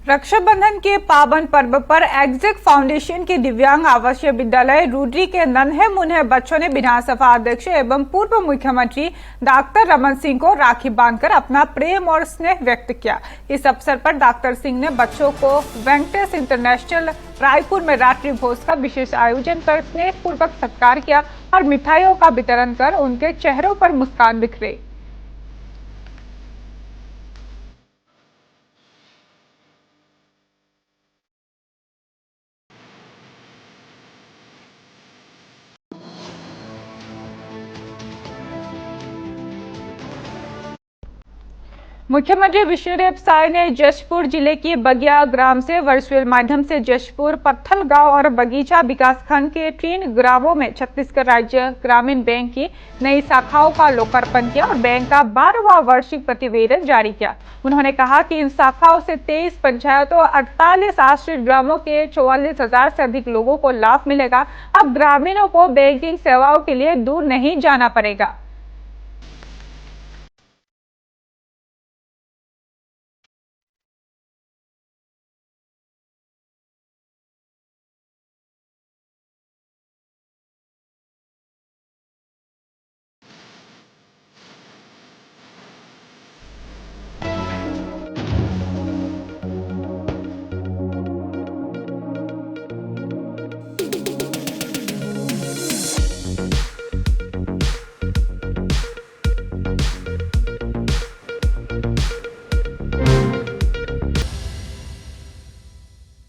रक्षाबंधन के पावन पर्व पर एग्जिट फाउंडेशन के दिव्यांग आवासीय विद्यालय रूडरी के नन्हे मुन्हे बच्चों ने विधानसभा अध्यक्ष एवं पूर्व मुख्यमंत्री डॉक्टर रमन सिंह को राखी बांधकर अपना प्रेम और स्नेह व्यक्त किया। इस अवसर पर डॉक्टर सिंह ने बच्चों को वेंकटेश इंटरनेशनल रायपुर में रात्रि भोज का विशेष आयोजन कर स्नेह पूर्वक सत्कार किया और मिठाइयों का वितरण कर उनके चेहरों पर मुस्कान बिखरे। मुख्यमंत्री विष्णुदेव साय ने जशपुर जिले के बगिया ग्राम से वर्चुअल माध्यम से जशपुर, पत्थल गांव और बगीचा विकासखंड के 3 ग्रामों में छत्तीसगढ़ राज्य ग्रामीण बैंक की नई शाखाओं का लोकार्पण किया और बैंक का 12वां वार्षिक प्रतिवेदन जारी किया। उन्होंने कहा कि इन शाखाओं से 23 पंचायतों और 48 आश्रित ग्रामों के 44,000 से अधिक लोगों को लाभ मिलेगा। अब ग्रामीणों को बैंकिंग सेवाओं के लिए दूर नहीं जाना पड़ेगा।